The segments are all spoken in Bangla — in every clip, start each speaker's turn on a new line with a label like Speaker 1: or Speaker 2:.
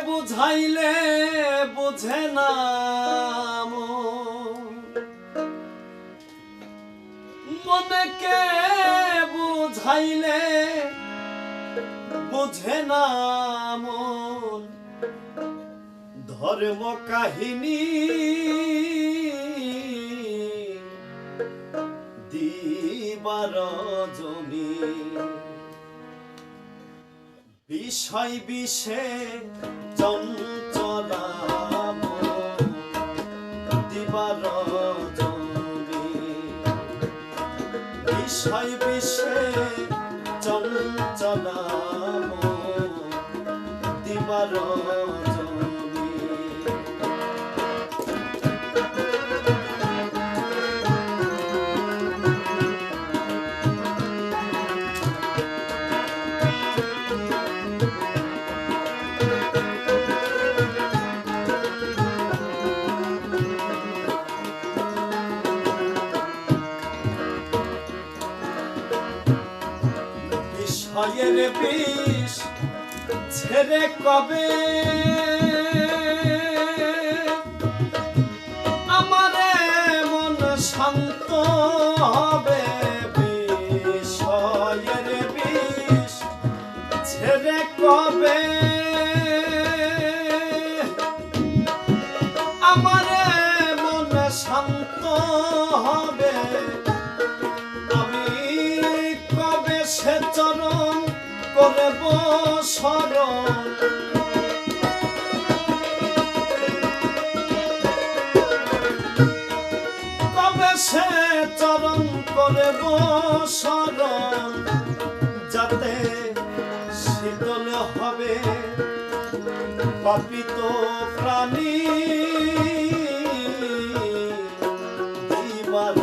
Speaker 1: বুঝাইলে বুঝে না মনকে বুঝাইলে বুঝে না মন ধর্ম কাহিনী দিবার জমি বিষয় বিষে চঞ্চলা দিবার জমি বিষয় বিষে চঞ্চলা দিবার বিষয়ের বিষ ছেড়ে কবে আমারে মন শান্ত হবে বিষয়ের বিষ ছেড়ে কবে আমারে মন শান্ত হবে সে চরণ করব শরণ কবে সে চরণ করব শরণ যাতে শীতল হবে পাপিত প্রাণী দিবার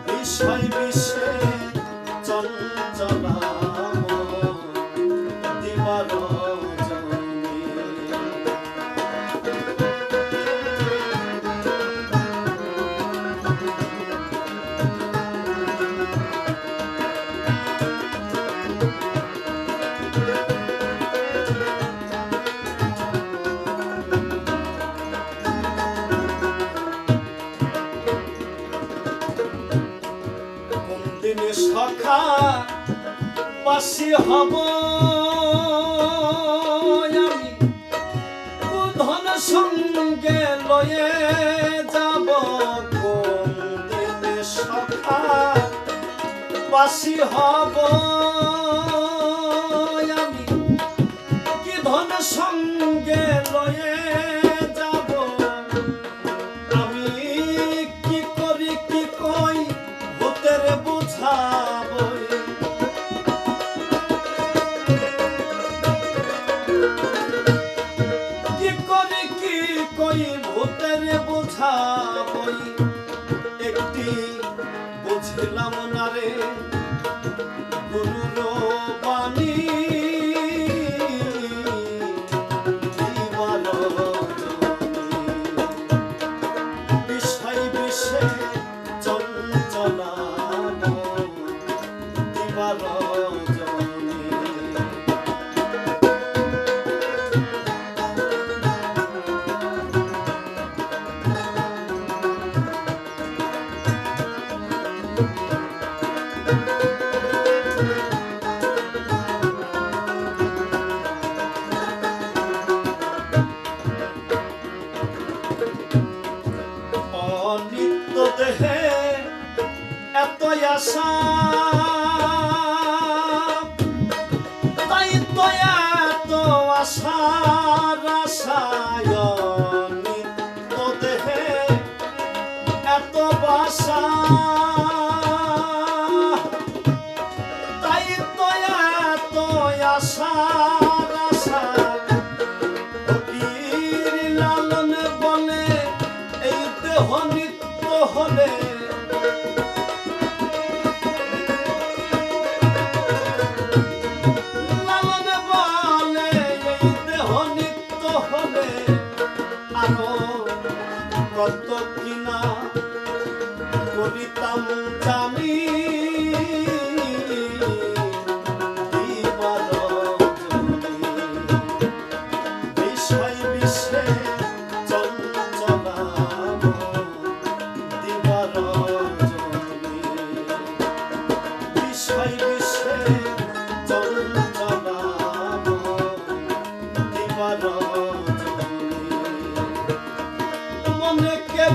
Speaker 1: বিষয় বিষে চঞ্চলা দিবার সখা বাসি হব আমি ধন সঙ্গে লয়ে যাব কোন দিনে সখা বাসি হব আমি কি ধন সঙ্গে লয়ে যাব আমি কি করি কি কই ভূতের বুঝাবই কি করি কি কই ভূতের বুঝাবই একটি বুঝলাম না রে গুরুর বাণী বিষয় বিষে চঞ্চলা দিবার অনিত্য দেহে এত আশা তাই তো এত আশার আশায় নিত্য দেহে এত বাসা তাই তো এত আশার আশা ফকির লালন বলে এই দেহ নিত্য হলে কত কিনা করিতাম জানি দিবার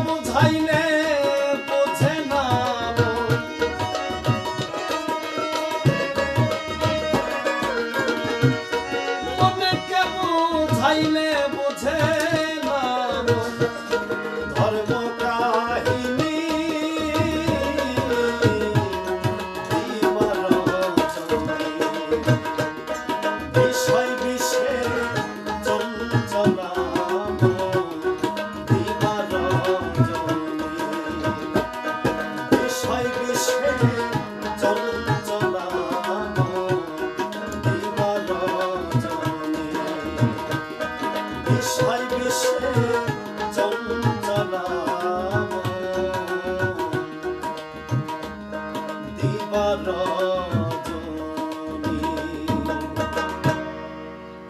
Speaker 1: বুঝাইলে বোঝে না মন। মনকে বুঝাইলে বোঝে না মন। ধর্ম কাহিনী দিবার রচনী। বিষয় বিষে চঞ্চলা মন দিবার রচনী। বিষয় বিষে চঞ্চলা মন দিবার রচনী। বিষয় বিষে চঞ্চলা মন দিবার